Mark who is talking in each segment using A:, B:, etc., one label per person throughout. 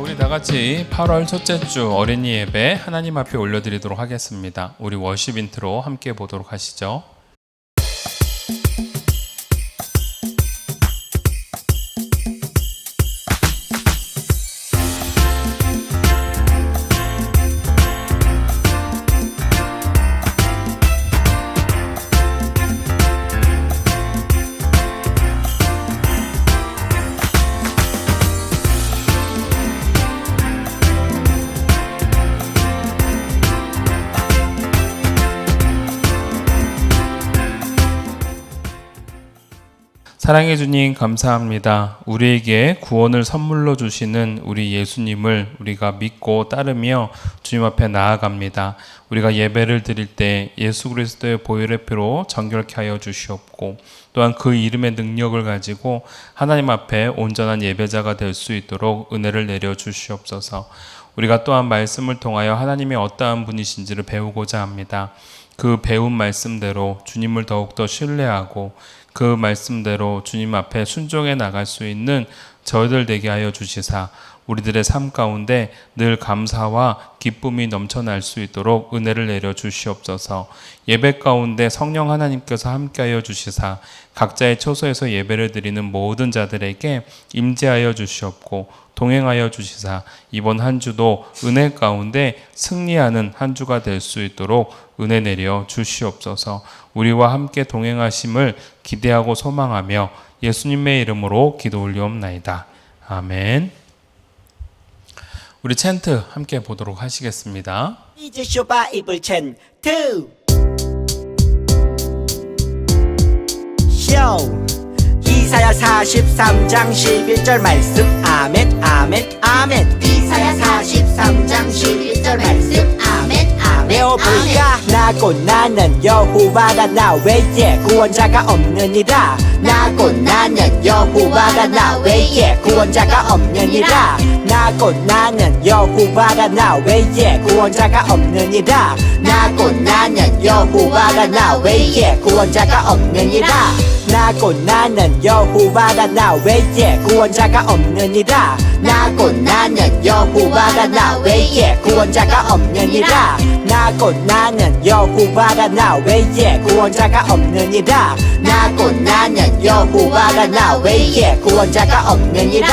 A: 우리 다 같이 8월 첫째 주 어린이 예배 하나님 앞에 올려드리도록 하겠습니다. 우리 워십 인트로 함께 보도록 하시죠. 사랑해 주님 감사합니다. 우리에게 구원을 선물로 주시는 우리 예수님을 우리가 믿고 따르며 주님 앞에 나아갑니다. 우리가 예배를 드릴 때 예수 그리스도의 보혈의 피로 정결케 하여 주시옵고 또한 그 이름의 능력을 가지고 하나님 앞에 온전한 예배자가 될 수 있도록 은혜를 내려 주시옵소서. 우리가 또한 말씀을 통하여 하나님이 어떠한 분이신지를 배우고자 합니다. 그 배운 말씀대로 주님을 더욱더 신뢰하고 그 말씀대로 주님 앞에 순종해 나갈 수 있는 저희들 되게 하여 주시사 우리들의 삶 가운데 늘 감사와 기쁨이 넘쳐날 수 있도록 은혜를 내려 주시옵소서. 예배 가운데 성령 하나님께서 함께하여 주시사 각자의 처소에서 예배를 드리는 모든 자들에게 임재하여 주시옵고 동행하여 주시사 이번 한 주도 은혜 가운데 승리하는 한 주가 될 수 있도록 은혜 내려 주시옵소서. 우리와 함께 동행하심을 기대하고 소망하며 예수님의 이름으로 기도 올리옵나이다. 아멘. 우리 챈트 함께 보도록 하시겠습니다.
B: 이제 쇼바이블 챈트 쇼 이사야 43장 11절 말씀 아멘 아멘 아멘
C: 이사야 43장 11절 말씀 아멘 아멘
B: 외워볼까 나고 나는 여호와라 나 외에 구원자가 없느니라
C: 나고 나는 여호와라 나 외에
B: 구원자가 없느니라 나고 나는 여호와라 나 외에 구원자가 없느니라
C: 나고 나는 여호와라 나 외에
B: 구원자가 없느니라 나고 나는 여호와라 나 외에 구원자가 없느니라
C: 나고 나는 여호와라 나 외에
B: 구원자가 없느니라 나고 나는 여호와라 나 외에 구원자가 없느니라
C: 나고 나는 여호와라 나 외에
B: 구원자가 없느니라.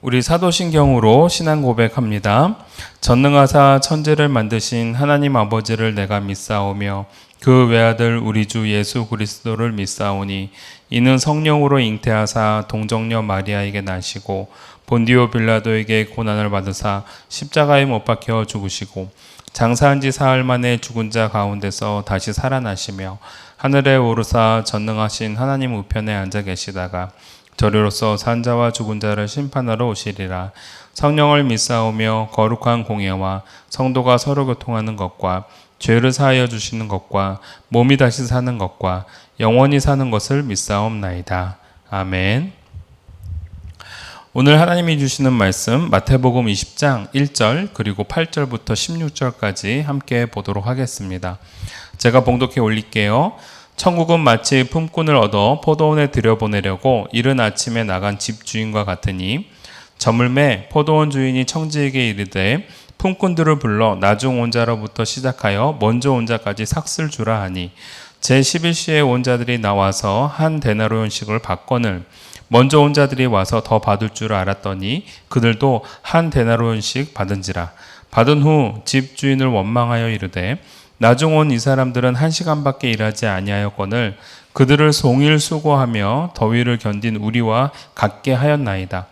A: 우리 사도신경으로 신앙 고백합니다. 전능하사 천지를 만드신 하나님 아버지를 내가 믿사오며 그 외아들 우리 주 예수 그리스도를 믿사오니 이는 성령으로 잉태하사 동정녀 마리아에게 나시고 본디오 빌라도에게 고난을 받으사 십자가에 못 박혀 죽으시고 장사한 지 사흘 만에 죽은 자 가운데서 다시 살아나시며 하늘에 오르사 전능하신 하나님 우편에 앉아 계시다가 저리로서 산자와 죽은 자를 심판하러 오시리라. 성령을 믿사오며 거룩한 공예와 성도가 서로 교통하는 것과 죄를 사하여 주시는 것과 몸이 다시 사는 것과 영원히 사는 것을 믿사옵나이다. 아멘. 오늘 하나님이 주시는 말씀 마태복음 20장 1절 그리고 8절부터 16절까지 함께 보도록 하겠습니다. 제가 봉독해 올릴게요. 천국은 마치 품꾼을 얻어 포도원에 들여보내려고 이른 아침에 나간 집주인과 같으니 저물매 포도원 주인이 청지에게 이르되 품꾼들을 불러 나중 온 자로부터 시작하여 먼저 온 자까지 삭슬 주라 하니 제11시에 온 자들이 나와서 한 데나리온씩을 받거늘 먼저 온 자들이 와서 더 받을 줄 알았더니 그들도 한 데나리온씩 받은지라. 받은 후 집주인을 원망하여 이르되 나중 온 이 사람들은 1시간밖에 일하지 아니하였거늘 그들을 송일 수고하며 더위를 견딘 우리와 같게 하였나이다.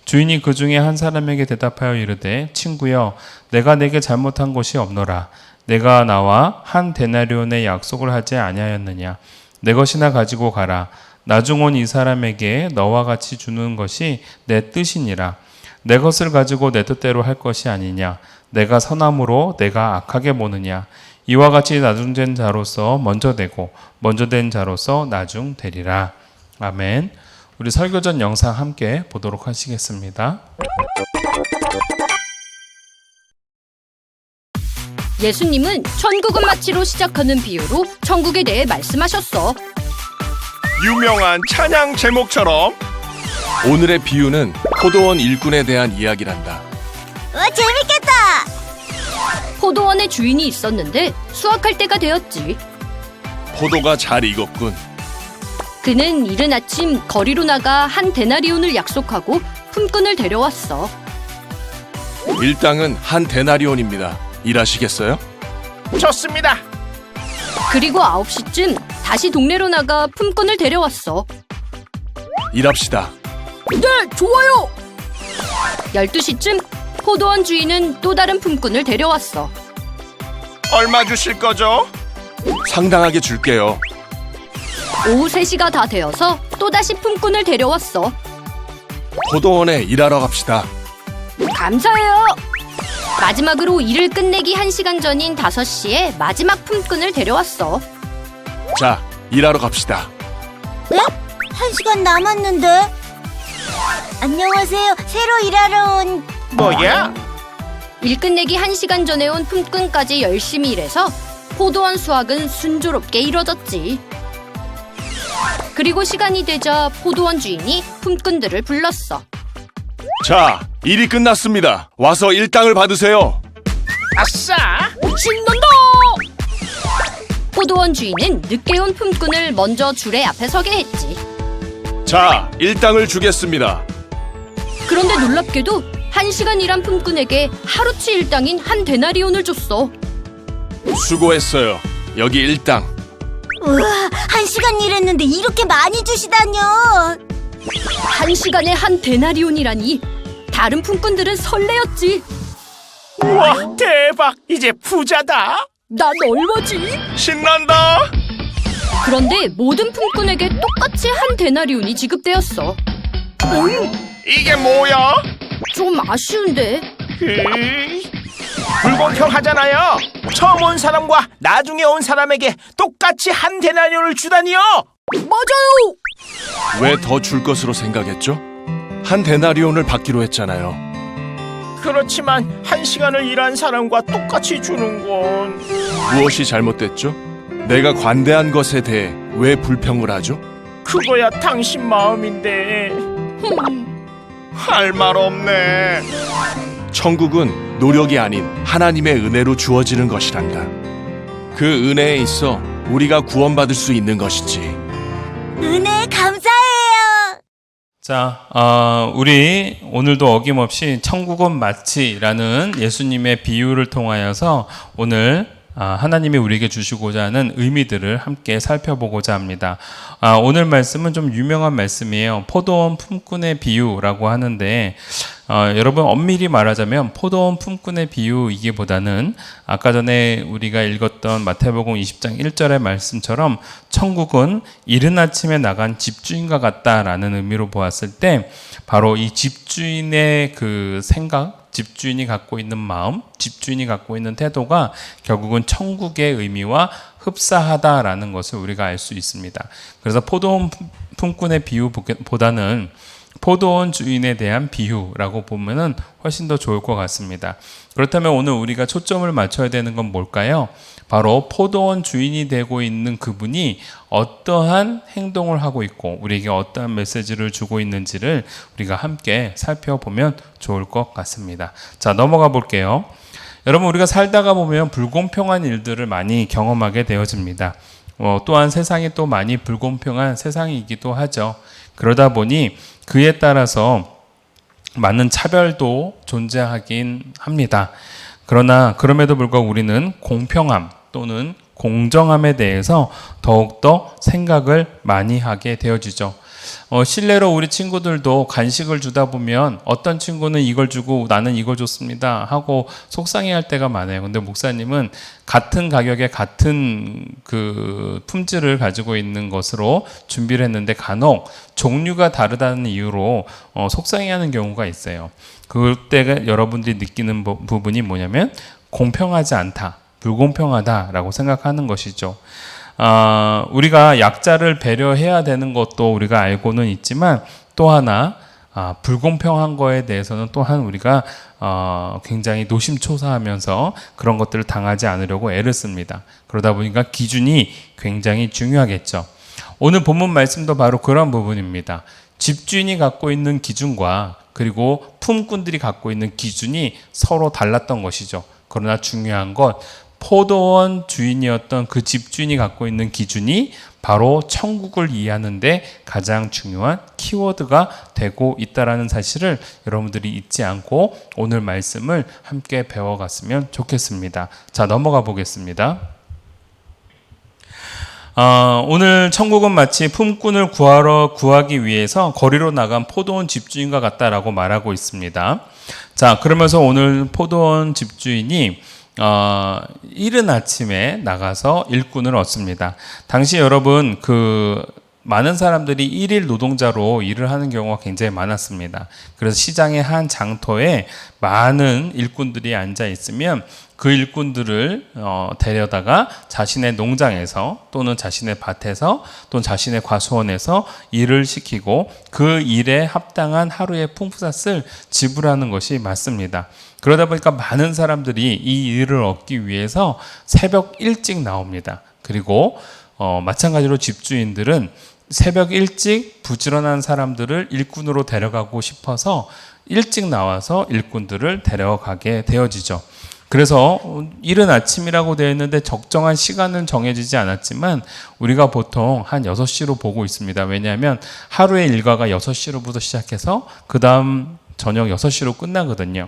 A: 주인이 그 중에 한 사람에게 대답하여 이르되 친구여 내가 내게 잘못한 것이 없노라. 내가 나와 한 데나리온의 약속을 하지 아니하였느냐. 내 것이나 가지고 가라. 나중 온 이 사람에게 너와 같이 주는 것이 내 뜻이니라. 내 것을 가지고 내 뜻대로 할 것이 아니냐. 내가 선함으로 내가 악하게 보느냐. 이와 같이 나중된 자로서 먼저 되고 먼저 된 자로서 나중 되리라. 아멘. 우리 설교전 영상 함께 보도록 하시겠습니다.
D: 예수님은 천국은 마치로 시작하는 비유로 천국에 대해 말씀하셨어.
E: 유명한 찬양 제목처럼 오늘의 비유는 포도원 일꾼에 대한 이야기란다.
C: 재밌겠다.
D: 포도원에 주인이 있었는데 수확할 때가 되었지.
E: 포도가 잘 익었군.
D: 그는 이른 아침 거리로 나가 한 데나리온을 약속하고 품꾼을 데려왔어.
E: 일당은 한 데나리온입니다. 일하시겠어요?
F: 좋습니다.
D: 그리고 9시쯤 다시 동네로 나가 품꾼을 데려왔어.
E: 일합시다.
D: 네, 좋아요. 12시쯤 포도원 주인은 또 다른 품꾼을 데려왔어.
F: 얼마 주실 거죠?
E: 상당하게 줄게요.
D: 오후 3시가 다 되어서 또다시 품꾼을 데려왔어.
E: 포도원에 일하러 갑시다.
D: 감사해요. 마지막으로 일을 끝내기 1시간 전인 5시에 마지막 품꾼을 데려왔어.
E: 자, 일하러 갑시다.
C: 네? 1시간 남았는데. 안녕하세요. 새로 일하러 온.
F: 뭐야?
D: 일 끝내기 1시간 전에 온 품꾼까지 열심히 일해서 포도원 수확은 순조롭게 이뤄졌지. 그리고 시간이 되자 포도원 주인이 품꾼들을 불렀어.
E: 자, 일이 끝났습니다. 와서 일당을 받으세요.
F: 아싸!
D: 신난다! 포도원 주인은 늦게 온 품꾼을 먼저 줄에 앞에 서게 했지.
E: 자, 일당을 주겠습니다.
D: 그런데 놀랍게도 1시간 일한 품꾼에게 하루치 일당인 한 데나리온을 줬어.
E: 수고했어요. 여기 일당.
C: 우와, 1시간 일했는데 이렇게 많이 주시다뇨.
D: 1시간에 한 데나리온이라니. 다른 품꾼들은 설레었지.
F: 우와, 대박! 이제 부자다!
D: 난 얼마지?
F: 신난다!
D: 그런데 모든 품꾼에게 똑같이 한 데나리온이 지급되었어.
F: 이게 뭐야?
D: 좀 아쉬운데.
F: 불공평하잖아요. 처음 온 사람과 나중에 온 사람에게 똑같이 한 데나리온을 주다니요.
D: 맞아요.
E: 왜 더 줄 것으로 생각했죠? 한 데나리온을 받기로 했잖아요.
F: 그렇지만 1시간을 일한 사람과 똑같이 주는 건
E: 무엇이 잘못됐죠? 내가 관대한 것에 대해 왜 불평을 하죠?
F: 그거야 당신 마음인데. 할 말 없네.
E: 천국은 노력이 아닌 하나님의 은혜로 주어지는 것이란다. 그 은혜에 있어 우리가 구원받을 수 있는 것이지.
C: 은혜 감사해요.
A: 자, 우리 오늘도 어김없이 천국은 마치라는 예수님의 비유를 통하여서 오늘 하나님이 우리에게 주시고자 하는 의미들을 함께 살펴보고자 합니다. 오늘 말씀은 좀 유명한 말씀이에요. 포도원 품꾼의 비유라고 하는데 여러분 엄밀히 말하자면 포도원 품꾼의 비유이기보다는 아까 전에 우리가 읽었던 마태복음 20장 1절의 말씀처럼 천국은 이른 아침에 나간 집주인과 같다라는 의미로 보았을 때 바로 이 집주인의 그 생각, 집주인이 갖고 있는 마음, 집주인이 갖고 있는 태도가 결국은 천국의 의미와 흡사하다라는 것을 우리가 알 수 있습니다. 그래서 포도원 품꾼의 비유보다는 포도원 주인에 대한 비유라고 보면은 훨씬 더 좋을 것 같습니다. 그렇다면 오늘 우리가 초점을 맞춰야 되는 건 뭘까요? 바로 포도원 주인이 되고 있는 그분이 어떠한 행동을 하고 있고 우리에게 어떠한 메시지를 주고 있는지를 우리가 함께 살펴보면 좋을 것 같습니다. 자, 넘어가 볼게요. 여러분, 우리가 살다가 보면 불공평한 일들을 많이 경험하게 되어집니다. 또한 세상이 또 많이 불공평한 세상이기도 하죠. 그러다 보니 그에 따라서 많은 차별도 존재하긴 합니다. 그러나 그럼에도 불구하고 우리는 공평함 또는 공정함에 대해서 더욱더 생각을 많이 하게 되어지죠. 실례로 우리 친구들도 간식을 주다 보면 어떤 친구는 이걸 주고 나는 이걸 줬습니다 하고 속상해할 때가 많아요. 근데 목사님은 같은 가격에 같은 그 품질을 가지고 있는 것으로 준비를 했는데 간혹 종류가 다르다는 이유로 속상해하는 경우가 있어요. 그때가 여러분들이 느끼는 부분이 뭐냐면 공평하지 않다, 불공평하다라고 생각하는 것이죠. 우리가 약자를 배려해야 되는 것도 우리가 알고는 있지만 또 하나 불공평한 거에 대해서는 또한 우리가 굉장히 노심초사하면서 그런 것들을 당하지 않으려고 애를 씁니다. 그러다 보니까 기준이 굉장히 중요하겠죠. 오늘 본문 말씀도 바로 그런 부분입니다. 집주인이 갖고 있는 기준과 그리고 품꾼들이 갖고 있는 기준이 서로 달랐던 것이죠. 그러나 중요한 건 포도원 주인이었던 그 집주인이 갖고 있는 기준이 바로 천국을 이해하는데 가장 중요한 키워드가 되고 있다는 사실을 여러분들이 잊지 않고 오늘 말씀을 함께 배워갔으면 좋겠습니다. 자, 넘어가 보겠습니다. 오늘 천국은 마치 품꾼을 구하기 위해서 거리로 나간 포도원 집주인과 같다라고 말하고 있습니다. 자, 그러면서 오늘 포도원 집주인이 이른 아침에 나가서 일꾼을 얻습니다. 당시 여러분 많은 사람들이 일일 노동자로 일을 하는 경우가 굉장히 많았습니다. 그래서 시장의 한 장터에 많은 일꾼들이 앉아 있으면 그 일꾼들을 데려다가 자신의 농장에서 또는 자신의 밭에서 또는 자신의 과수원에서 일을 시키고 그 일에 합당한 하루의 품삯을 지불하는 것이 맞습니다. 그러다 보니까 많은 사람들이 이 일을 얻기 위해서 새벽 일찍 나옵니다. 그리고 마찬가지로 집주인들은 새벽 일찍 부지런한 사람들을 일꾼으로 데려가고 싶어서 일찍 나와서 일꾼들을 데려가게 되어지죠. 그래서 이른 아침이라고 되어 있는데 적정한 시간은 정해지지 않았지만 우리가 보통 한 6시로 보고 있습니다. 왜냐하면 하루의 일과가 6시로부터 시작해서 그 다음 저녁 6시로 끝나거든요.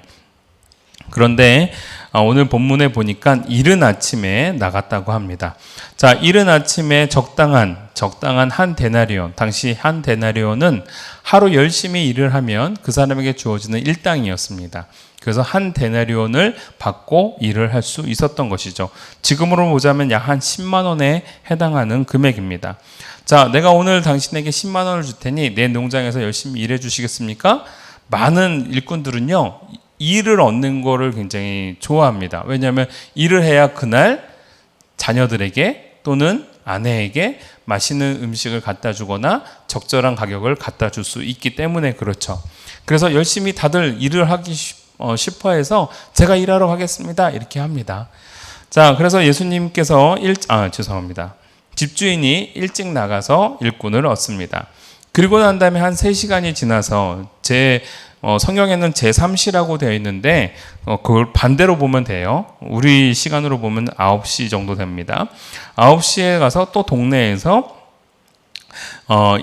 A: 그런데 오늘 본문에 보니까 이른 아침에 나갔다고 합니다. 자, 이른 아침에 적당한 한 데나리온, 당시 한 데나리온은 하루 열심히 일을 하면 그 사람에게 주어지는 일당이었습니다. 그래서 한 데나리온을 받고 일을 할 수 있었던 것이죠. 지금으로 보자면 약 한 10만 원에 해당하는 금액입니다. 자, 내가 오늘 당신에게 10만 원을 줄 테니 내 농장에서 열심히 일해 주시겠습니까? 많은 일꾼들은요, 일을 얻는 거를 굉장히 좋아합니다. 왜냐하면 일을 해야 그날 자녀들에게 또는 아내에게 맛있는 음식을 갖다 주거나 적절한 가격을 갖다 줄 수 있기 때문에 그렇죠. 그래서 열심히 다들 일을 하기 싶어 해서 제가 일하러 가겠습니다. 이렇게 합니다. 자, 그래서 예수님께서 집주인이 일찍 나가서 일꾼을 얻습니다. 그리고 난 다음에 한 3시간이 지나서 성경에는 제3시라고 되어 있는데 그걸 반대로 보면 돼요. 우리 시간으로 보면 9시 정도 됩니다. 9시에 가서 또 동네에서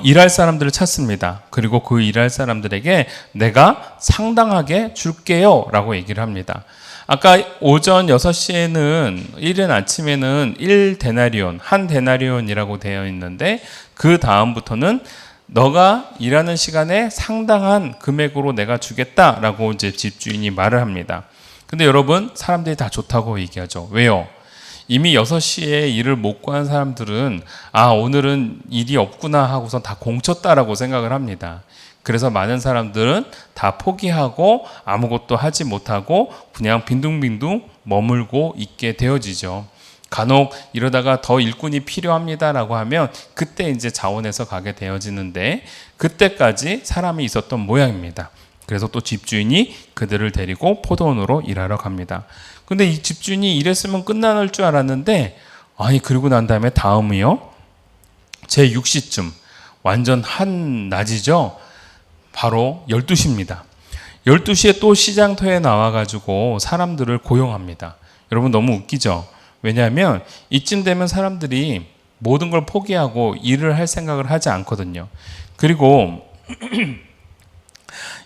A: 일할 사람들을 찾습니다. 그리고 그 일할 사람들에게 내가 상당하게 줄게요 라고 얘기를 합니다. 아까 오전 6시에는 이른 아침에는 1데나리온, 한 데나리온이라고 되어 있는데 그 다음부터는 너가 일하는 시간에 상당한 금액으로 내가 주겠다라고 이제 집주인이 말을 합니다. 근데 여러분, 사람들이 다 좋다고 얘기하죠. 왜요? 이미 6시에 일을 못 구한 사람들은 오늘은 일이 없구나 하고서 다 공쳤다라고 생각을 합니다. 그래서 많은 사람들은 다 포기하고 아무것도 하지 못하고 그냥 빈둥빈둥 머물고 있게 되어지죠. 간혹 이러다가 더 일꾼이 필요합니다라고 하면 그때 이제 자원해서 가게 되어지는데 그때까지 사람이 있었던 모양입니다. 그래서 또 집주인이 그들을 데리고 포도원으로 일하러 갑니다. 근데 이 집주인이 일했으면 끝날 줄 알았는데 그리고 난 다음에 다음이요. 제 6시쯤 완전 한낮이죠. 바로 12시입니다. 12시에 또 시장터에 나와가지고 사람들을 고용합니다. 여러분 너무 웃기죠? 왜냐하면 이쯤 되면 사람들이 모든 걸 포기하고 일을 할 생각을 하지 않거든요. 그리고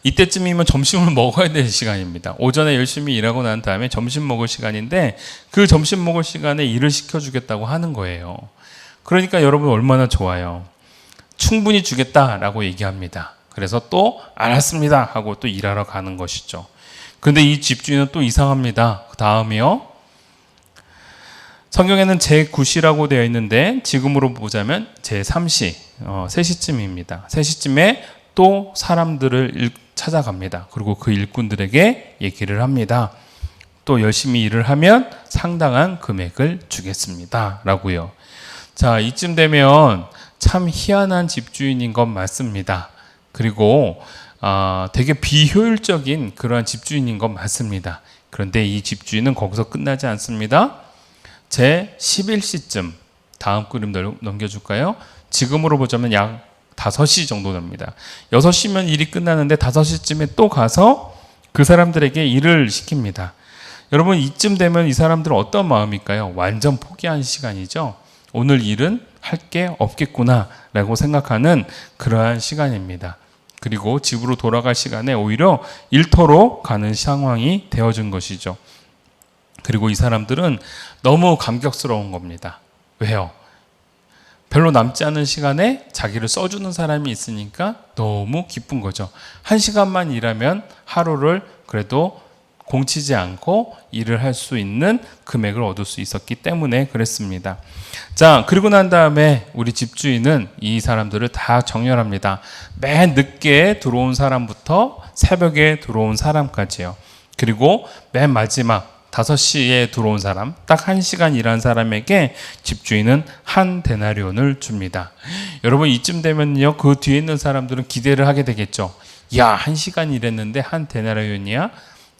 A: 이때쯤이면 점심을 먹어야 될 시간입니다. 오전에 열심히 일하고 난 다음에 점심 먹을 시간인데 그 점심 먹을 시간에 일을 시켜주겠다고 하는 거예요. 그러니까 여러분 얼마나 좋아요. 충분히 주겠다라고 얘기합니다. 그래서 또 알았습니다 하고 또 일하러 가는 것이죠. 그런데 이 집주인은 또 이상합니다. 그 다음이요. 성경에는 제9시라고 되어 있는데 지금으로 보자면 제3시, 3시쯤입니다. 3시쯤에 또 사람들을 찾아갑니다. 그리고 그 일꾼들에게 얘기를 합니다. 또 열심히 일을 하면 상당한 금액을 주겠습니다. 라고요. 자, 이쯤 되면 참 희한한 집주인인 건 맞습니다. 그리고 되게 비효율적인 그러한 집주인인 건 맞습니다. 그런데 이 집주인은 거기서 끝나지 않습니다. 제 11시쯤 다음 그림 넘겨줄까요? 지금으로 보자면 약 5시 정도 됩니다. 6시면 일이 끝나는데 5시쯤에 또 가서 그 사람들에게 일을 시킵니다. 여러분, 이쯤 되면 이 사람들은 어떤 마음일까요? 완전 포기한 시간이죠. 오늘 일은 할 게 없겠구나 라고 생각하는 그러한 시간입니다. 그리고 집으로 돌아갈 시간에 오히려 일터로 가는 상황이 되어준 것이죠. 그리고 이 사람들은 너무 감격스러운 겁니다. 왜요? 별로 남지 않은 시간에 자기를 써주는 사람이 있으니까 너무 기쁜 거죠. 1시간만 일하면 하루를 그래도 공치지 않고 일을 할 수 있는 금액을 얻을 수 있었기 때문에 그랬습니다. 자, 그리고 난 다음에 우리 집주인은 이 사람들을 다 정렬합니다. 맨 늦게 들어온 사람부터 새벽에 들어온 사람까지요. 그리고 맨 마지막 5시에 들어온 사람, 딱 1시간 일한 사람에게 집주인은 한 데나리온을 줍니다. 여러분, 이쯤 되면요, 그 뒤에 있는 사람들은 기대를 하게 되겠죠. 야, 1시간 일했는데 한 데나리온이야?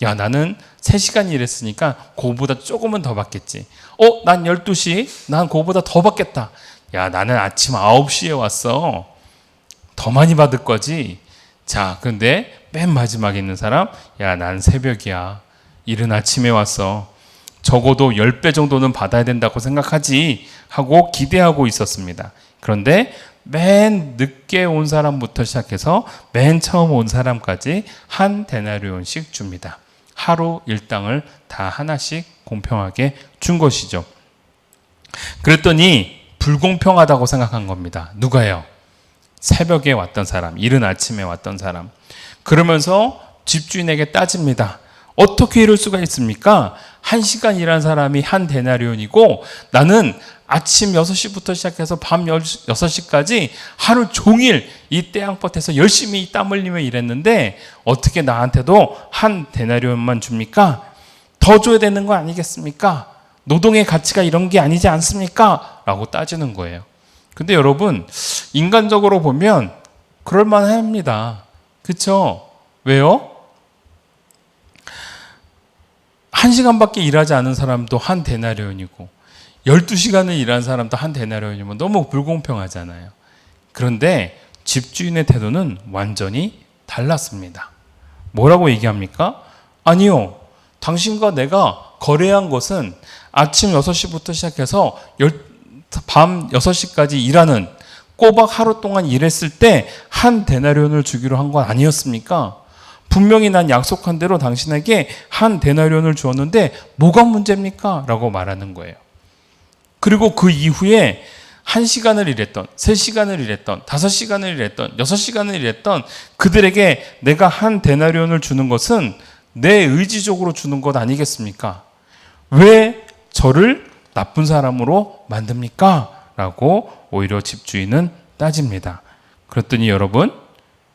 A: 야, 나는 3시간 일했으니까 그거보다 조금은 더 받겠지. 난 12시, 난 그거보다 더 받겠다. 야, 나는 아침 9시에 왔어. 더 많이 받을 거지. 자, 근데 맨 마지막에 있는 사람, 야, 난 새벽이야. 이른 아침에 왔어. 적어도 10배 정도는 받아야 된다고 생각하지 하고 기대하고 있었습니다. 그런데 맨 늦게 온 사람부터 시작해서 맨 처음 온 사람까지 한 데나리온씩 줍니다. 하루 일당을 다 하나씩 공평하게 준 것이죠. 그랬더니 불공평하다고 생각한 겁니다. 누가요? 새벽에 왔던 사람, 이른 아침에 왔던 사람. 그러면서 집주인에게 따집니다. 어떻게 이럴 수가 있습니까? 1시간 일한 사람이 한 데나리온이고 나는 아침 6시부터 시작해서 밤 6시까지 하루 종일 이 태양볕에서 열심히 땀 흘리며 일했는데 어떻게 나한테도 한 데나리온만 줍니까? 더 줘야 되는 거 아니겠습니까? 노동의 가치가 이런 게 아니지 않습니까? 라고 따지는 거예요. 근데 여러분, 인간적으로 보면 그럴만합니다. 그렇죠? 왜요? 1시간밖에 일하지 않은 사람도 한 데나리온이고 12시간을 일한 사람도 한 데나리온이면 너무 불공평하잖아요. 그런데 집주인의 태도는 완전히 달랐습니다. 뭐라고 얘기합니까? 아니요. 당신과 내가 거래한 것은 아침 6시부터 시작해서 밤 6시까지 일하는 꼬박 하루 동안 일했을 때 한 데나리온을 주기로 한 건 아니었습니까? 분명히 난 약속한 대로 당신에게 한 데나리온을 주었는데 뭐가 문제입니까? 라고 말하는 거예요. 그리고 그 이후에 1시간을 일했던, 3시간을 일했던, 5시간을 일했던, 6시간을 일했던 그들에게 내가 한 데나리온을 주는 것은 내 의지적으로 주는 것 아니겠습니까? 왜 저를 나쁜 사람으로 만듭니까? 라고 오히려 집주인은 따집니다. 그랬더니 여러분,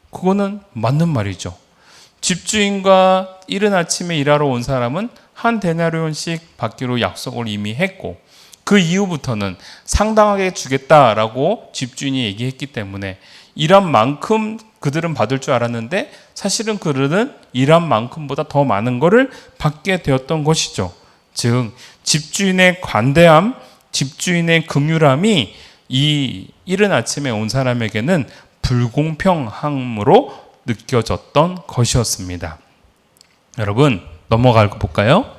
A: 그거는 맞는 말이죠. 집주인과 이른 아침에 일하러 온 사람은 한 데나리온씩 받기로 약속을 이미 했고 그 이후부터는 상당하게 주겠다라고 집주인이 얘기했기 때문에 일한 만큼 그들은 받을 줄 알았는데 사실은 그들은 일한 만큼보다 더 많은 것을 받게 되었던 것이죠. 즉 집주인의 관대함, 집주인의 긍휼함이 이 이른 아침에 온 사람에게는 불공평함으로 느껴졌던 것이었습니다. 여러분, 넘어가 볼까요?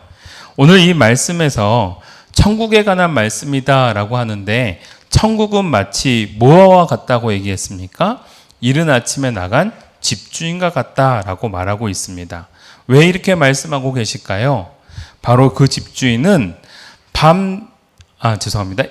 A: 오늘 이 말씀에서 천국에 관한 말씀이다라고 하는데 천국은 마치 뭐와 같다고 얘기했습니까? 이른 아침에 나간 집주인과 같다라고 말하고 있습니다. 왜 이렇게 말씀하고 계실까요? 바로 그 집주인은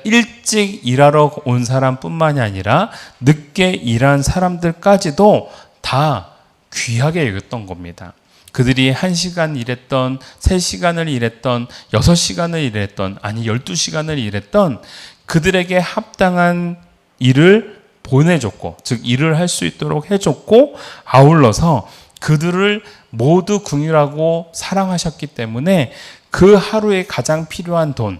A: 일찍 일하러 온 사람뿐만이 아니라 늦게 일한 사람들까지도 다 귀하게 여겼던 겁니다. 그들이 1시간 일했던, 3시간을 일했던, 6시간을 일했던, 아니 12시간을 일했던 그들에게 합당한 일을 보내줬고, 즉 일을 할 수 있도록 해줬고, 아울러서 그들을 모두 긍휼하고 사랑하셨기 때문에 그 하루에 가장 필요한 돈,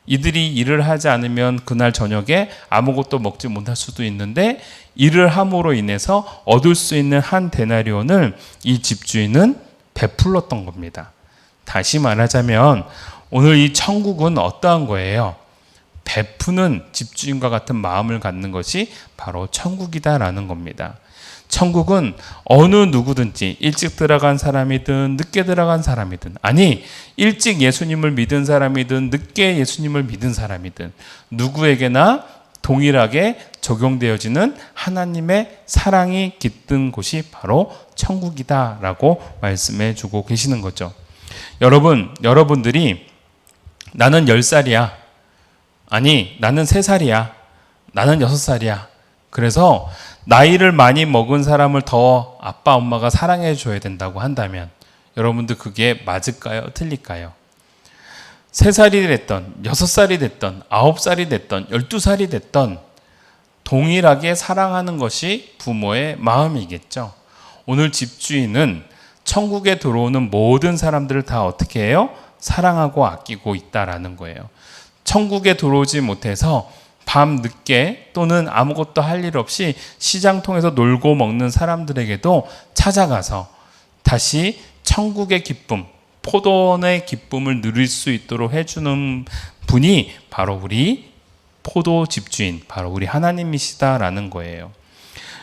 A: 이들이 일을 하지 않으면 그날 저녁에 아무것도 먹지 못할 수도 있는데 일을 함으로 인해서 얻을 수 있는 한 데나리온을 이 집주인은 베풀었던 겁니다. 다시 말하자면 오늘 이 천국은 어떠한 거예요? 베푸는 집주인과 같은 마음을 갖는 것이 바로 천국이다라는 겁니다. 천국은 어느 누구든지 일찍 들어간 사람이든 늦게 들어간 사람이든, 아니 일찍 예수님을 믿은 사람이든 늦게 예수님을 믿은 사람이든 누구에게나 동일하게 적용되어지는 하나님의 사랑이 깃든 곳이 바로 천국이다라고 말씀해 주고 계시는 거죠. 여러분들이 나는 10살이야. 아니, 나는 3살이야. 나는 6살이야. 그래서 나이를 많이 먹은 사람을 더 아빠, 엄마가 사랑해 줘야 된다고 한다면 여러분들 그게 맞을까요? 틀릴까요? 3살이 됐던, 6살이 됐던, 9살이 됐던, 12살이 됐던 동일하게 사랑하는 것이 부모의 마음이겠죠. 오늘 집주인은 천국에 들어오는 모든 사람들을 다 어떻게 해요? 사랑하고 아끼고 있다라는 거예요. 천국에 들어오지 못해서 밤 늦게 또는 아무것도 할 일 없이 시장 통해서 놀고 먹는 사람들에게도 찾아가서 다시 천국의 기쁨, 포도원의 기쁨을 누릴 수 있도록 해주는 분이 바로 우리 포도 집주인, 바로 우리 하나님이시다라는 거예요.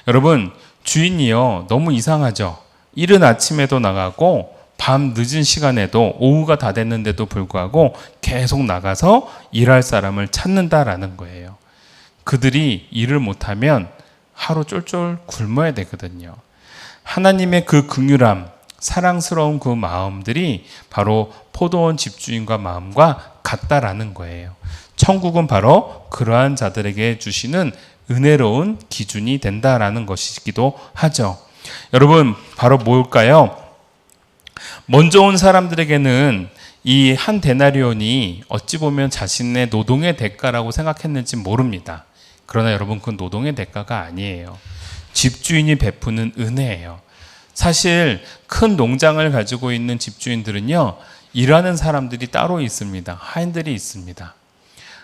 A: 여러분, 주인이요, 너무 이상하죠? 이른 아침에도 나가고 밤 늦은 시간에도 오후가 다 됐는데도 불구하고 계속 나가서 일할 사람을 찾는다라는 거예요. 그들이 일을 못하면 하루 쫄쫄 굶어야 되거든요. 하나님의 그 긍휼함, 사랑스러운 그 마음들이 바로 포도원 집주인과 마음과 같다라는 거예요. 천국은 바로 그러한 자들에게 주시는 은혜로운 기준이 된다라는 것이기도 하죠. 여러분, 바로 뭘까요? 먼저 온 사람들에게는 이 한 데나리온이 어찌 보면 자신의 노동의 대가라고 생각했는지 모릅니다. 그러나 여러분, 그 노동의 대가가 아니에요. 집주인이 베푸는 은혜예요. 사실 큰 농장을 가지고 있는 집주인들은요, 일하는 사람들이 따로 있습니다. 하인들이 있습니다.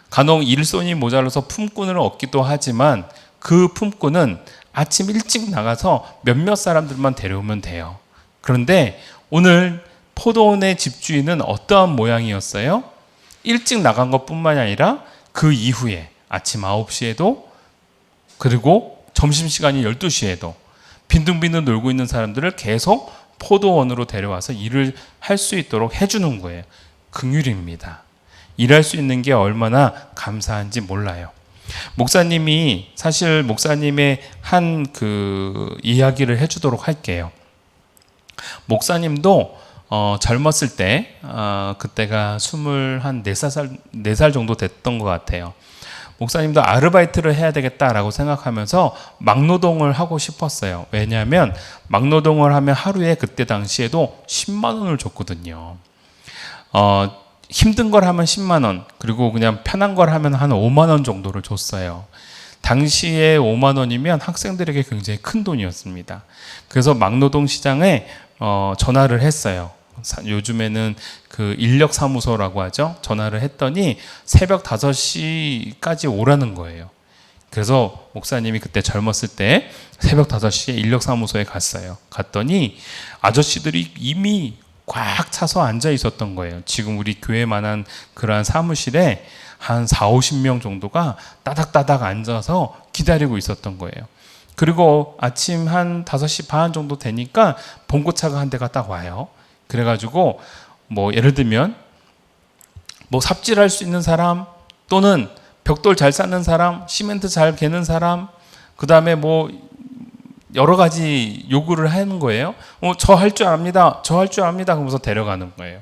A: 간혹 일손이 모자라서 품꾼을 얻기도 하지만 그 품꾼은 아침 일찍 나가서 몇몇 사람들만 데려오면 돼요. 그런데 오늘 포도원의 집주인은 어떠한 모양이었어요? 일찍 나간 것뿐만이 아니라 그 이후에 아침 9시에도 그리고 점심시간이 12시에도 빈둥빈둥 놀고 있는 사람들을 계속 포도원으로 데려와서 일을 할 수 있도록 해주는 거예요. 긍휼입니다. 일할 수 있는 게 얼마나 감사한지 몰라요. 사실 목사님의 한 그 이야기를 해주도록 할게요. 목사님도 젊었을 때 그때가 24살 정도 됐던 것 같아요. 목사님도 아르바이트를 해야 되겠다라고 생각하면서 막노동을 하고 싶었어요. 왜냐하면 막노동을 하면 하루에 그때 당시에도 10만 원을 줬거든요. 힘든 걸 하면 10만 원, 그리고 그냥 편한 걸 하면 한 5만 원 정도를 줬어요. 당시에 5만 원이면 학생들에게 굉장히 큰 돈이었습니다. 그래서 막노동 시장에 전화를 했어요. 요즘에는 그 인력사무소라고 하죠. 전화를 했더니 새벽 5시까지 오라는 거예요. 그래서 목사님이 그때 젊었을 때 새벽 5시에 인력사무소에 갔어요. 갔더니 아저씨들이 이미 꽉 차서 앉아 있었던 거예요. 지금 우리 교회만한 그러한 사무실에 한 40-50명 정도가 따닥따닥 앉아서 기다리고 있었던 거예요. 그리고 아침 한 5시 반 정도 되니까 봉고차가 한 대가 딱 와요. 그래가지고 뭐 예를 들면 뭐 삽질할 수 있는 사람, 또는 벽돌 잘 쌓는 사람, 시멘트 잘 개는 사람, 그 다음에 뭐 여러 가지 요구를 하는 거예요. 저 할 줄 압니다. 저 할 줄 압니다. 그러면서 데려가는 거예요.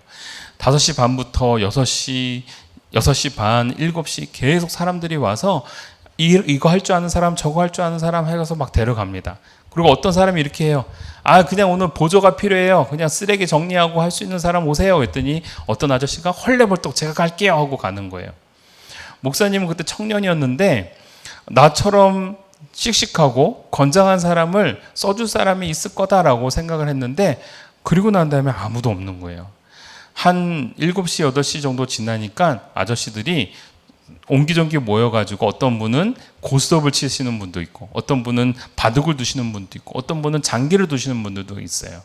A: 5시 반부터 6시 반, 7시 계속 사람들이 와서 이거 할 줄 아는 사람, 저거 할 줄 아는 사람 해서 막 데려갑니다. 그리고 어떤 사람이 이렇게 해요. 그냥 오늘 보조가 필요해요. 그냥 쓰레기 정리하고 할 수 있는 사람 오세요. 그랬더니 어떤 아저씨가 헐레벌떡 제가 갈게요 하고 가는 거예요. 목사님은 그때 청년이었는데 나처럼 씩씩하고 건장한 사람을 써줄 사람이 있을 거다라고 생각을 했는데, 그리고 난 다음에 아무도 없는 거예요. 한 7시, 8시 정도 지나니까 아저씨들이 옹기종기 모여가지고 어떤 분은 고스톱을 치시는 분도 있고, 어떤 분은 바둑을 두시는 분도 있고, 어떤 분은 장기를 두시는 분들도 있어요.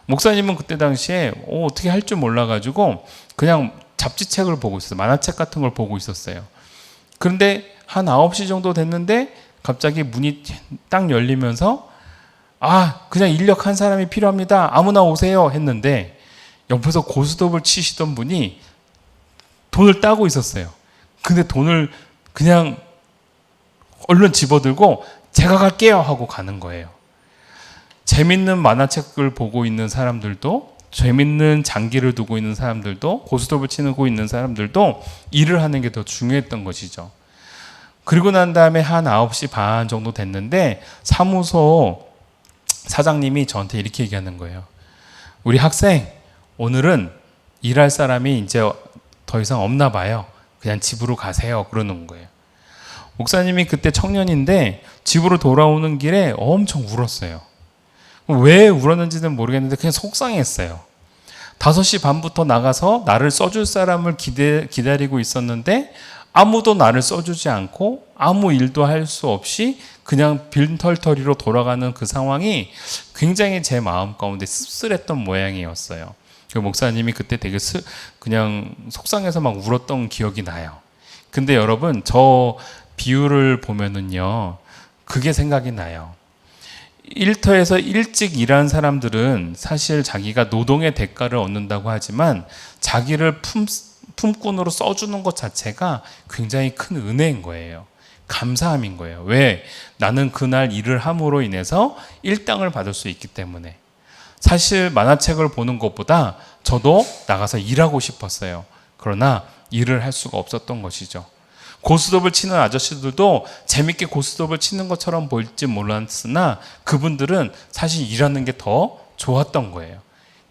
A: 목사님은 그때 당시에 어떻게 할 줄 몰라가지고 그냥 잡지책을 보고 있었어요. 만화책 같은 걸 보고 있었어요. 그런데 한 9시 정도 됐는데 갑자기 문이 딱 열리면서 그냥 인력 한 사람이 필요합니다. 아무나 오세요 했는데 옆에서 고스톱을 치시던 분이 돈을 따고 있었어요. 근데 돈을 그냥 얼른 집어들고 제가 갈게요 하고 가는 거예요. 재밌는 만화책을 보고 있는 사람들도, 재밌는 장기를 두고 있는 사람들도, 고스톱을 치고 있는 사람들도 일을 하는 게 더 중요했던 것이죠. 그리고 난 다음에 한 9시 반 정도 됐는데 사무소 사장님이 저한테 이렇게 얘기하는 거예요. 우리 학생, 오늘은 일할 사람이 이제 더 이상 없나 봐요. 그냥 집으로 가세요. 그러는 거예요. 목사님이 그때 청년인데 집으로 돌아오는 길에 엄청 울었어요. 왜 울었는지는 모르겠는데 그냥 속상했어요. 5시 반부터 나가서 나를 써줄 사람을 기다리고 있었는데 아무도 나를 써주지 않고 아무 일도 할 수 없이 그냥 빈털터리로 돌아가는 그 상황이 굉장히 제 마음 가운데 씁쓸했던 모양이었어요. 그 목사님이 그때 되게 그냥 속상해서 막 울었던 기억이 나요. 근데 여러분, 저 비유를 보면은요, 그게 생각이 나요. 일터에서 일찍 일하는 사람들은 사실 자기가 노동의 대가를 얻는다고 하지만 자기를 품꾼으로 써주는 것 자체가 굉장히 큰 은혜인 거예요. 감사함인 거예요. 왜? 나는 그날 일을 함으로 인해서 일당을 받을 수 있기 때문에. 사실 만화책을 보는 것보다 저도 나가서 일하고 싶었어요. 그러나 일을 할 수가 없었던 것이죠. 고스톱을 치는 아저씨들도 재밌게 고스톱을 치는 것처럼 보일지 몰랐으나 그분들은 사실 일하는 게 더 좋았던 거예요.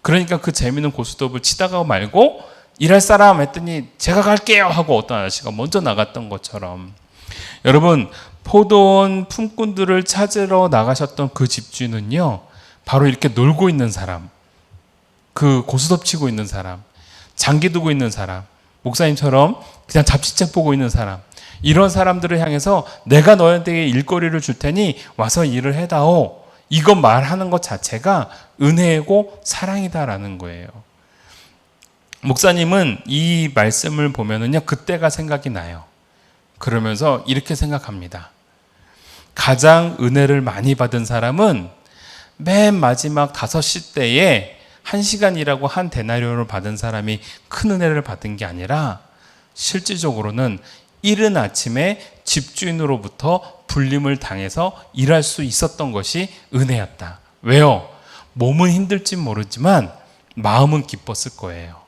A: 그러니까 그 재밌는 고스톱을 치다가 말고 일할 사람 했더니 제가 갈게요 하고 어떤 아저씨가 먼저 나갔던 것처럼, 여러분, 포도원 품꾼들을 찾으러 나가셨던 그 집주인은요, 바로 이렇게 놀고 있는 사람, 그 고스톱 치고 있는 사람, 장기 두고 있는 사람, 목사님처럼 그냥 잡지책 보고 있는 사람, 이런 사람들을 향해서 내가 너희한테 일거리를 줄 테니 와서 일을 해다오, 이것 말하는 것 자체가 은혜고 사랑이다라는 거예요. 목사님은 이 말씀을 보면은요, 그때가 생각이 나요. 그러면서 이렇게 생각합니다. 가장 은혜를 많이 받은 사람은 맨 마지막 5시 때에 1시간이라고 한 데나리온을 받은 사람이 큰 은혜를 받은 게 아니라 실질적으로는 이른 아침에 집주인으로부터 불림을 당해서 일할 수 있었던 것이 은혜였다. 왜요? 몸은 힘들지 모르지만 마음은 기뻤을 거예요.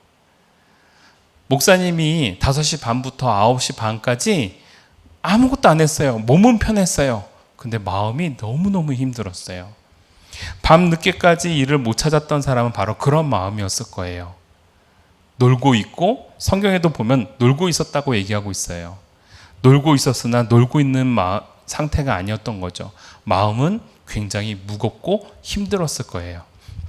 A: 목사님이 5시 반부터 9시 반까지 아무것도 안 했어요. 몸은 편했어요. 근데 마음이 너무너무 힘들었어요. 밤 늦게까지 일을 못 찾았던 사람은 바로 그런 마음이었을 거예요. 놀고 있고, 성경에도 보면 놀고 있었다고 얘기하고 있어요. 놀고 있었으나 놀고 있는 상태가 아니었던 거죠. 마음은 굉장히 무겁고 힘들었을 거예요.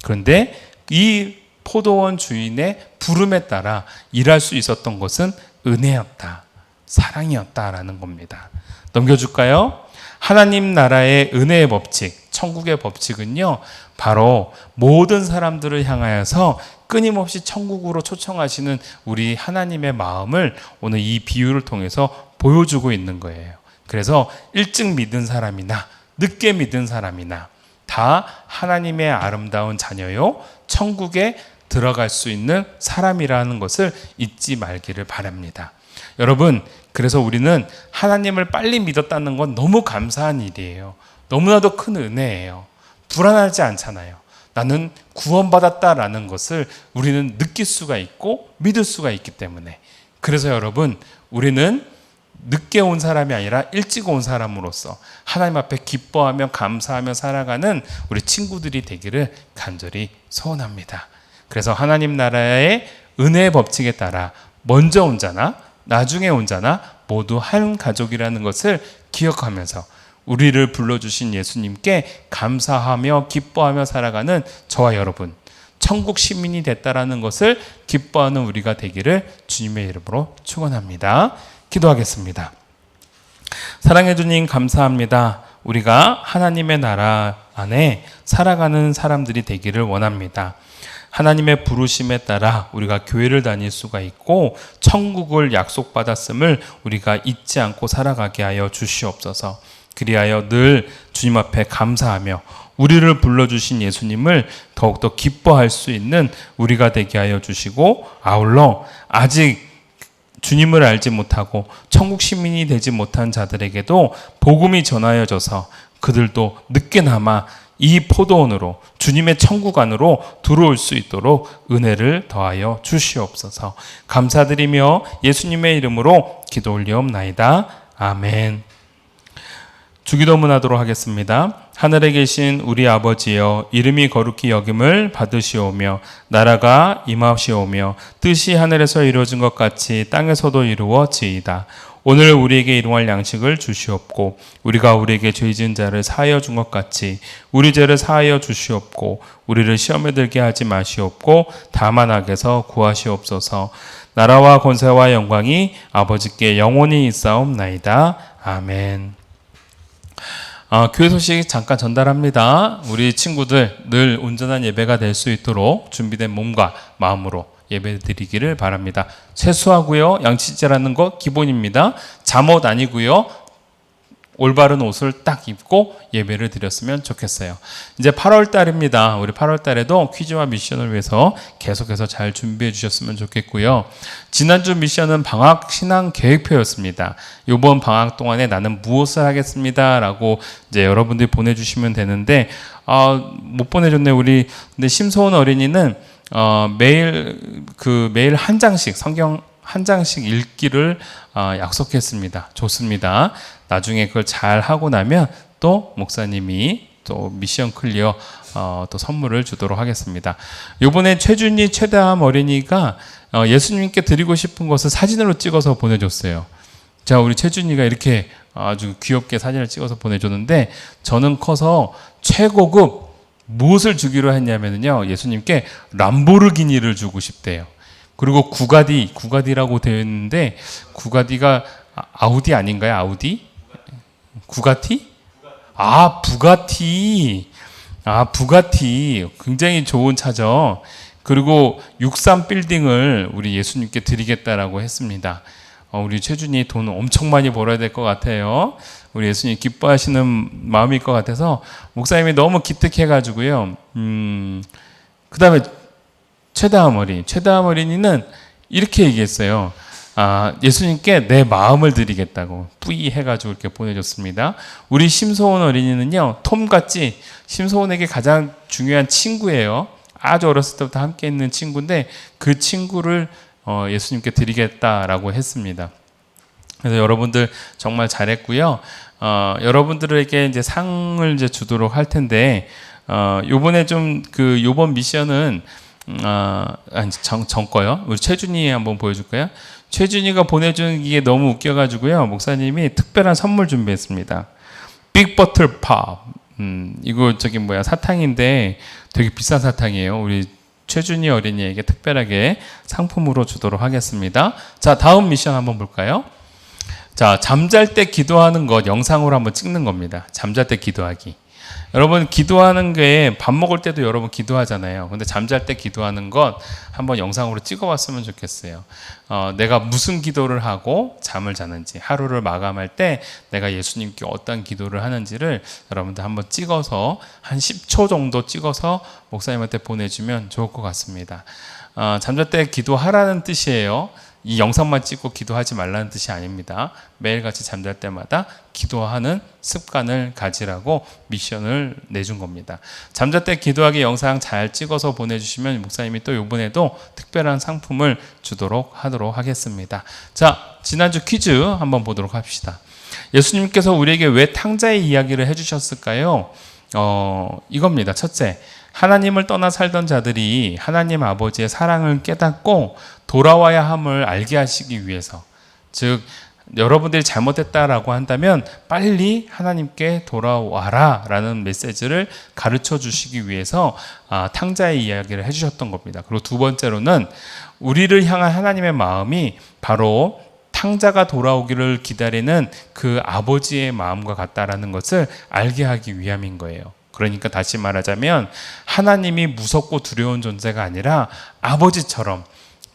A: 그런데 이 포도원 주인의 부름에 따라 일할 수 있었던 것은 은혜였다, 사랑이었다라는 겁니다. 넘겨줄까요? 하나님 나라의 은혜의 법칙, 천국의 법칙은요, 바로 모든 사람들을 향하여서 끊임없이 천국으로 초청하시는 우리 하나님의 마음을 오늘 이 비유를 통해서 보여주고 있는 거예요. 그래서 일찍 믿은 사람이나 늦게 믿은 사람이나 다 하나님의 아름다운 자녀요, 천국에 들어갈 수 있는 사람이라는 것을 잊지 말기를 바랍니다. 여러분, 그래서 우리는 하나님을 빨리 믿었다는 건 너무 감사한 일이에요. 너무나도 큰 은혜예요. 불안하지 않잖아요. 나는 구원받았다라는 것을 우리는 느낄 수가 있고 믿을 수가 있기 때문에. 그래서 여러분, 우리는 늦게 온 사람이 아니라 일찍 온 사람으로서 하나님 앞에 기뻐하며 감사하며 살아가는 우리 친구들이 되기를 간절히 소원합니다. 그래서 하나님 나라의 은혜의 법칙에 따라 먼저 온 자나 나중에 온 자나 모두 한 가족이라는 것을 기억하면서 우리를 불러주신 예수님께 감사하며 기뻐하며 살아가는 저와 여러분, 천국 시민이 됐다라는 것을 기뻐하는 우리가 되기를 주님의 이름으로 축원합니다. 기도하겠습니다. 사랑해 주님 감사합니다. 우리가 하나님의 나라 안에 살아가는 사람들이 되기를 원합니다. 하나님의 부르심에 따라 우리가 교회를 다닐 수가 있고 천국을 약속받았음을 우리가 잊지 않고 살아가게 하여 주시옵소서. 그리하여 늘 주님 앞에 감사하며 우리를 불러주신 예수님을 더욱더 기뻐할 수 있는 우리가 되게 하여 주시고, 아울러 아직 주님을 알지 못하고 천국 시민이 되지 못한 자들에게도 복음이 전하여져서 그들도 늦게나마 이 포도원으로, 주님의 천국 안으로 들어올 수 있도록 은혜를 더하여 주시옵소서. 감사드리며 예수님의 이름으로 기도 올리옵나이다. 아멘. 주기도문 하도록 하겠습니다. 하늘에 계신 우리 아버지여, 이름이 거룩히 여김을 받으시오며 나라가 임하시오며 뜻이 하늘에서 이루어진 것 같이 땅에서도 이루어지이다. 오늘 우리에게 일용할 양식을 주시옵고 우리가 우리에게 죄 지은 자를 사하여 준 것 같이 우리 죄를 사하여 주시옵고 우리를 시험에 들게 하지 마시옵고 다만 악에서 구하시옵소서. 나라와 권세와 영광이 아버지께 영원히 있사옵나이다. 아멘. 교회 소식 잠깐 전달합니다. 우리 친구들 늘 온전한 예배가 될 수 있도록 준비된 몸과 마음으로 예배 드리기를 바랍니다. 세수하고요, 양치질하는 거 기본입니다. 잠옷 아니고요, 올바른 옷을 딱 입고 예배를 드렸으면 좋겠어요. 이제 8월 달입니다. 우리 8월 달에도 퀴즈와 미션을 위해서 계속해서 잘 준비해 주셨으면 좋겠고요. 지난주 미션은 방학 신앙 계획표였습니다. 이번 방학 동안에 나는 무엇을 하겠습니다 라고 이제 여러분들이 보내주시면 되는데, 못 보내줬네요. 우리 근데 심소은 어린이는 매일 한 장씩, 성경 한 장씩 읽기를 약속했습니다. 좋습니다. 나중에 그걸 잘 하고 나면 또 목사님이 또 미션 클리어 또 선물을 주도록 하겠습니다. 이번에 최준희 최다함 어린이가 예수님께 드리고 싶은 것을 사진으로 찍어서 보내줬어요. 자, 우리 최준이가 이렇게 아주 귀엽게 사진을 찍어서 보내줬는데, 저는 커서 최고급 무엇을 주기로 했냐면요, 예수님께 람보르기니를 주고 싶대요. 그리고 구가디라고 되어 있는데, 구가디가 아우디 아닌가요? 아우디? 구가티? 부가티. 굉장히 좋은 차죠. 그리고 63 빌딩을 우리 예수님께 드리겠다라고 했습니다. 우리 최준이 돈 엄청 많이 벌어야 될 것 같아요. 우리 예수님 기뻐하시는 마음일 것 같아서 목사님이 너무 기특해가지고요. 그 다음에 최다함 어린이는 이렇게 얘기했어요. 예수님께 내 마음을 드리겠다고 뿌이 해가지고 이렇게 보내줬습니다. 우리 심소은 어린이는요, 톰같이 심소은에게 가장 중요한 친구예요. 아주 어렸을 때부터 함께 있는 친구인데 그 친구를 예수님께 드리겠다라고 했습니다. 그래서 여러분들 정말 잘했고요. 여러분들에게 이제 상을 이제 주도록 할 텐데, 요번에 좀 요번 미션은 전 거요. 우리 최준이 한번 보여줄까요? 최준이가 보내준 이게 너무 웃겨가지고요. 목사님이 특별한 선물 준비했습니다. 빅버틀 팝. 이거 사탕인데 되게 비싼 사탕이에요. 우리 최준이 어린이에게 특별하게 상품으로 주도록 하겠습니다. 자, 다음 미션 한번 볼까요? 자, 잠잘 때 기도하는 것 영상으로 한번 찍는 겁니다. 잠잘 때 기도하기. 여러분, 기도하는 게 밥 먹을 때도 여러분 기도하잖아요. 근데 잠잘 때 기도하는 것 한번 영상으로 찍어봤으면 좋겠어요. 내가 무슨 기도를 하고 잠을 자는지, 하루를 마감할 때 내가 예수님께 어떤 기도를 하는지를 여러분들 한번 찍어서 한 10초 정도 찍어서 목사님한테 보내주면 좋을 것 같습니다. 잠잘 때 기도하라는 뜻이에요. 이 영상만 찍고 기도하지 말라는 뜻이 아닙니다. 매일같이 잠잘 때마다 기도하는 습관을 가지라고 미션을 내준 겁니다. 잠잘 때 기도하기 영상 잘 찍어서 보내주시면 목사님이 또 이번에도 특별한 상품을 주도록 하도록 하겠습니다. 자, 지난주 퀴즈 한번 보도록 합시다. 예수님께서 우리에게 왜 탕자의 이야기를 해주셨을까요? 이겁니다. 첫째, 하나님을 떠나 살던 자들이 하나님 아버지의 사랑을 깨닫고 돌아와야 함을 알게 하시기 위해서, 즉 여러분들이 잘못했다라고 한다면 빨리 하나님께 돌아와라 라는 메시지를 가르쳐 주시기 위해서 탕자의 이야기를 해주셨던 겁니다. 그리고 두 번째로는 우리를 향한 하나님의 마음이 바로 탕자가 돌아오기를 기다리는 그 아버지의 마음과 같다라는 것을 알게 하기 위함인 거예요. 그러니까 다시 말하자면 하나님이 무섭고 두려운 존재가 아니라 아버지처럼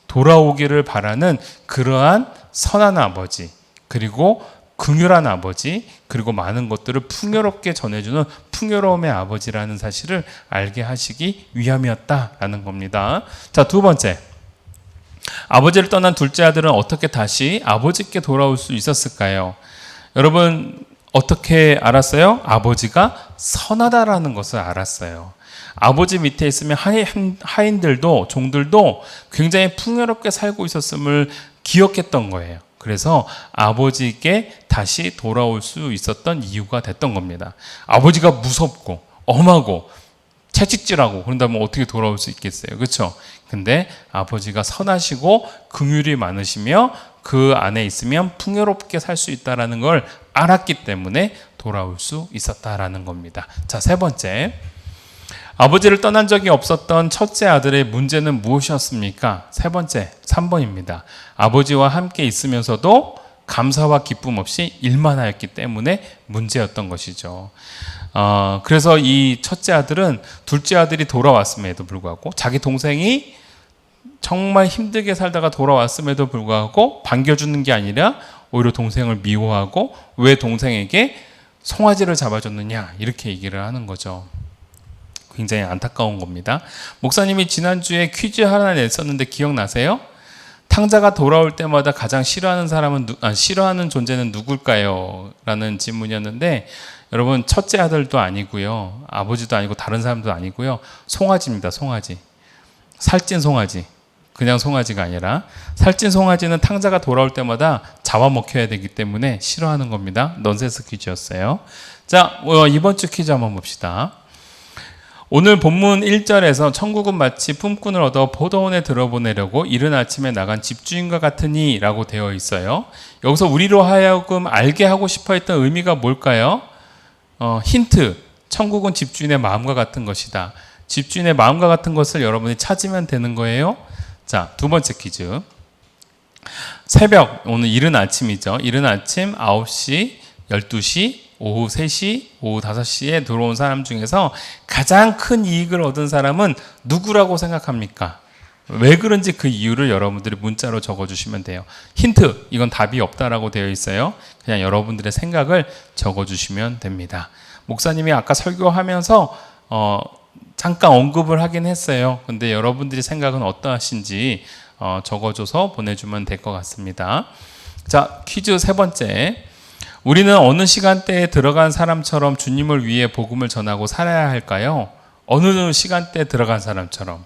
A: 돌아오기를 바라는 그러한 선한 아버지, 그리고 긍휼한 아버지, 그리고 많은 것들을 풍요롭게 전해주는 풍요로움의 아버지라는 사실을 알게 하시기 위함이었다라는 겁니다. 자, 두 번째. 아버지를 떠난 둘째 아들은 어떻게 다시 아버지께 돌아올 수 있었을까요? 여러분, 어떻게 알았어요? 아버지가 선하다라는 것을 알았어요. 아버지 밑에 있으면 하인들도, 종들도 굉장히 풍요롭게 살고 있었음을 기억했던 거예요. 그래서 아버지께 다시 돌아올 수 있었던 이유가 됐던 겁니다. 아버지가 무섭고 엄하고 채찍질하고 그런다면 어떻게 돌아올 수 있겠어요? 그렇죠? 근데 아버지가 선하시고 긍휼이 많으시며 그 안에 있으면 풍요롭게 살 수 있다는 걸 알았기 때문에 돌아올 수 있었다라는 겁니다. 자, 세 번째. 아버지를 떠난 적이 없었던 첫째 아들의 문제는 무엇이었습니까? 세 번째, 3번입니다. 아버지와 함께 있으면서도 감사와 기쁨 없이 일만 하였기 때문에 문제였던 것이죠. 그래서 이 첫째 아들은 둘째 아들이 돌아왔음에도 불구하고 자기 동생이 정말 힘들게 살다가 돌아왔음에도 불구하고 반겨주는 게 아니라 오히려 동생을 미워하고 왜 동생에게 송아지를 잡아줬느냐 이렇게 얘기를 하는 거죠. 굉장히 안타까운 겁니다. 목사님이 지난주에 퀴즈 하나 냈었는데 기억나세요? 탕자가 돌아올 때마다 가장 싫어하는 존재는 누굴까요? 라는 질문이었는데 여러분 첫째 아들도 아니고요. 아버지도 아니고 다른 사람도 아니고요. 송아지입니다. 송아지. 살찐 송아지. 그냥 송아지가 아니라 살찐 송아지는 탕자가 돌아올 때마다 잡아먹혀야 되기 때문에 싫어하는 겁니다. 넌센스 퀴즈였어요. 자, 이번 주 퀴즈 한번 봅시다. 오늘 본문 1절에서 천국은 마치 품꾼을 얻어 포도원에 들어보내려고 이른 아침에 나간 집주인과 같으니 라고 되어 있어요. 여기서 우리로 하여금 알게 하고 싶어 했던 의미가 뭘까요? 힌트. 천국은 집주인의 마음과 같은 것이다. 집주인의 마음과 같은 것을 여러분이 찾으면 되는 거예요. 자, 두 번째 퀴즈. 새벽, 오늘 이른 아침이죠. 이른 아침 9시, 12시, 오후 3시, 오후 5시에 들어온 사람 중에서 가장 큰 이익을 얻은 사람은 누구라고 생각합니까? 왜 그런지 그 이유를 여러분들이 문자로 적어주시면 돼요. 힌트, 이건 답이 없다라고 되어 있어요. 그냥 여러분들의 생각을 적어주시면 됩니다. 목사님이 아까 설교하면서 잠깐 언급을 하긴 했어요. 근데 여러분들의 생각은 어떠하신지 적어줘서 보내주면 될 것 같습니다. 자, 퀴즈 세 번째. 우리는 어느 시간대에 들어간 사람처럼 주님을 위해 복음을 전하고 살아야 할까요? 어느 시간대에 들어간 사람처럼.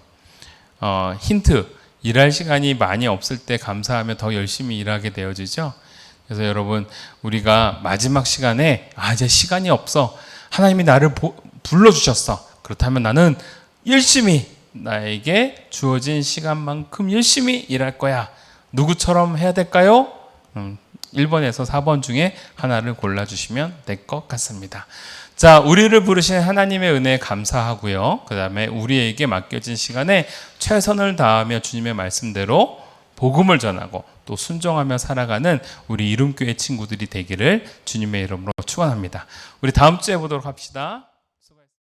A: 힌트, 일할 시간이 많이 없을 때 감사하며 더 열심히 일하게 되어지죠. 그래서 여러분, 우리가 마지막 시간에 이제 시간이 없어. 하나님이 나를 불러주셨어. 그렇다면 나는 열심히 나에게 주어진 시간만큼 열심히 일할 거야. 누구처럼 해야 될까요? 1번에서 4번 중에 하나를 골라주시면 될 것 같습니다. 자, 우리를 부르신 하나님의 은혜에 감사하고요. 그 다음에 우리에게 맡겨진 시간에 최선을 다하며 주님의 말씀대로 복음을 전하고 또 순종하며 살아가는 우리 이름교회 친구들이 되기를 주님의 이름으로 축원합니다. 우리 다음 주에 보도록 합시다.